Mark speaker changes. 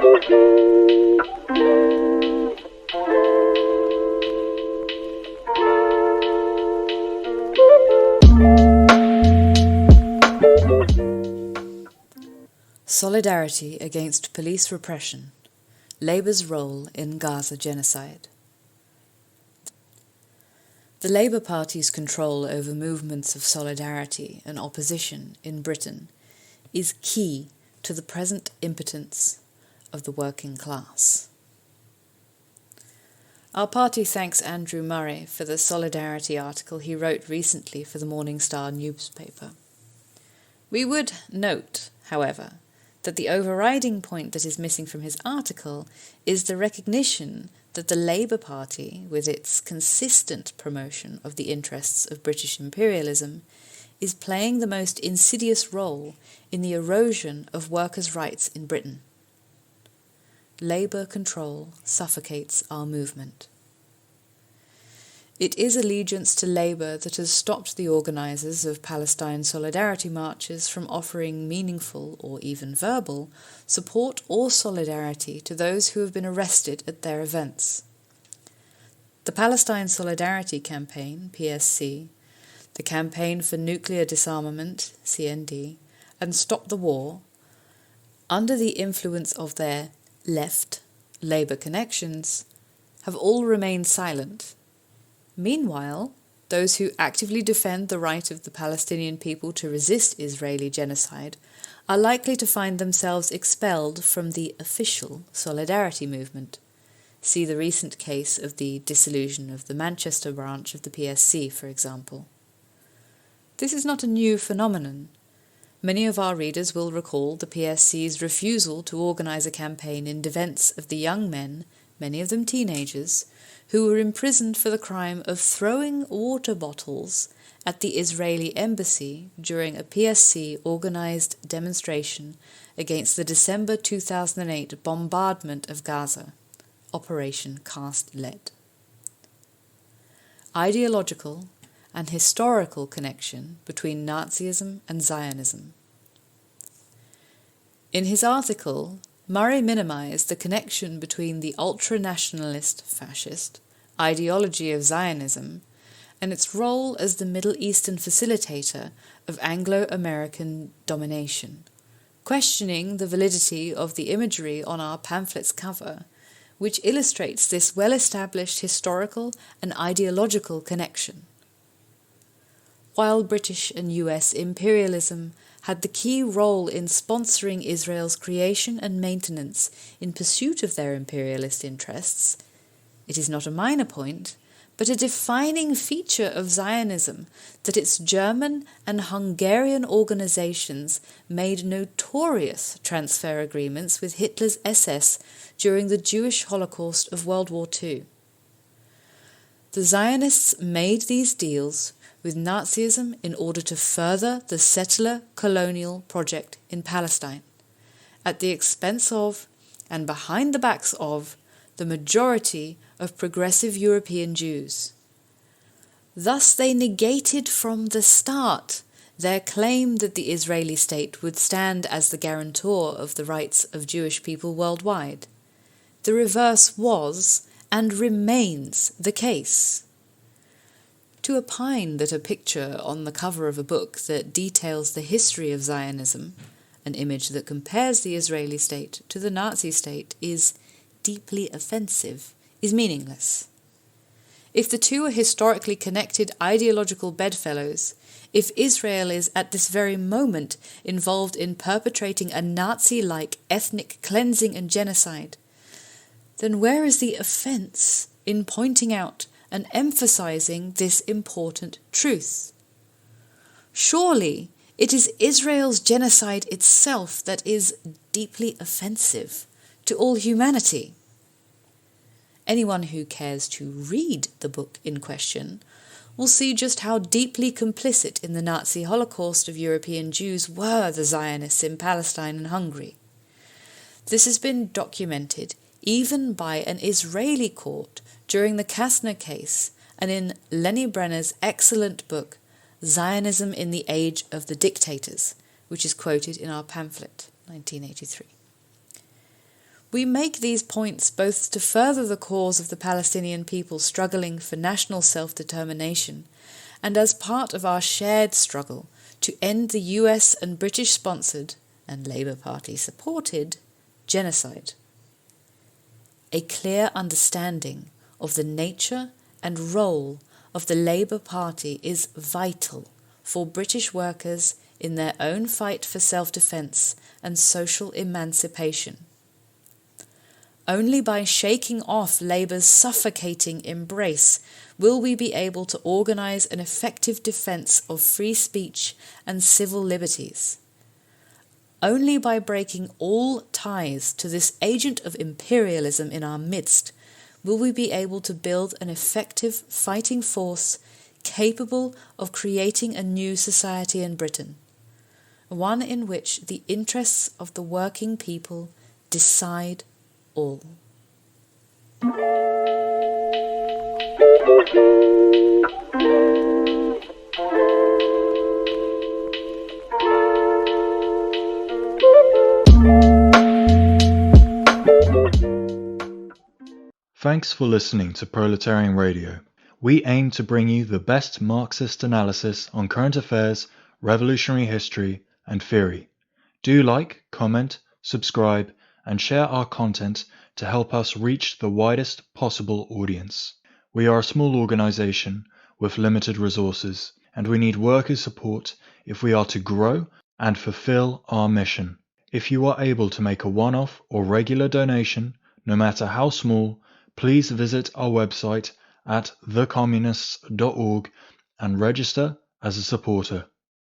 Speaker 1: Solidarity against police repression. Labour's role in Gaza genocide. The Labour Party's control over movements of solidarity and opposition in Britain is key to the present impotence of the working class. Our party thanks Andrew Murray for the solidarity article he wrote recently for the Morning Star newspaper. We would note, however, that the overriding point that is missing from his article is the recognition that the Labour Party, with its consistent promotion of the interests of British imperialism, is playing the most insidious role in the erosion of workers' rights in Britain. Labour control suffocates our movement. It is allegiance to Labour that has stopped the organisers of Palestine solidarity marches from offering meaningful, or even verbal, support or solidarity to those who have been arrested at their events. The Palestine Solidarity Campaign, PSC, the Campaign for Nuclear Disarmament, CND, and Stop the War, under the influence of their left, Labour connections, have all remained silent. Meanwhile, those who actively defend the right of the Palestinian people to resist Israeli genocide are likely to find themselves expelled from the official solidarity movement. See the recent case of the dissolution of the Manchester branch of the PSC, for example. This is not a new phenomenon. Many of our readers will recall the PSC's refusal to organise a campaign in defence of the young men, many of them teenagers, who were imprisoned for the crime of throwing water bottles at the Israeli embassy during a PSC-organised demonstration against the December 2008 bombardment of Gaza, Operation Cast Lead. Ideological and historical connection between Nazism and Zionism. In his article, Murray minimised the connection between the ultra-nationalist, fascist, ideology of Zionism and its role as the Middle Eastern facilitator of Anglo-American domination, questioning the validity of the imagery on our pamphlet's cover, which illustrates this well-established historical and ideological connection. While British and US imperialism had the key role in sponsoring Israel's creation and maintenance in pursuit of their imperialist interests, it is not a minor point, but a defining feature of Zionism that its German and Hungarian organizations made notorious transfer agreements with Hitler's SS during the Jewish Holocaust of World War II. The Zionists made these deals with Nazism in order to further the settler colonial project in Palestine, at the expense of, and behind the backs of, the majority of progressive European Jews. Thus they negated from the start their claim that the Israeli state would stand as the guarantor of the rights of Jewish people worldwide. The reverse was, and remains, the case. To opine that a picture on the cover of a book that details the history of Zionism, an image that compares the Israeli state to the Nazi state, is deeply offensive, is meaningless. If the two are historically connected ideological bedfellows, if Israel is at this very moment involved in perpetrating a Nazi-like ethnic cleansing and genocide, then where is the offence in pointing out and emphasizing this important truth? Surely it is Israel's genocide itself that is deeply offensive to all humanity. Anyone who cares to read the book in question will see just how deeply complicit in the Nazi Holocaust of European Jews were the Zionists in Palestine and Hungary. This has been documented even by an Israeli court during the Kastner case and in Lenny Brenner's excellent book, Zionism in the Age of the Dictators, which is quoted in our pamphlet, 1983. We make these points both to further the cause of the Palestinian people struggling for national self-determination and as part of our shared struggle to end the US and British-sponsored and Labour Party-supported genocide. A clear understanding of the nature and role of the Labour Party is vital for British workers in their own fight for self-defence and social emancipation. Only by shaking off Labour's suffocating embrace will we be able to organise an effective defence of free speech and civil liberties. Only by breaking all ties to this agent of imperialism in our midst will we be able to build an effective fighting force capable of creating a new society in Britain, one in which the interests of the working people decide all.
Speaker 2: Thanks for listening to Proletarian Radio. We aim to bring you the best Marxist analysis on current affairs, revolutionary history, and theory. Do like, comment, subscribe, and share our content to help us reach the widest possible audience. We are a small organization with limited resources, and we need workers' support if we are to grow and fulfill our mission. If you are able to make a one-off or regular donation, no matter how small, please visit our website at thecommunists.org and register as a supporter.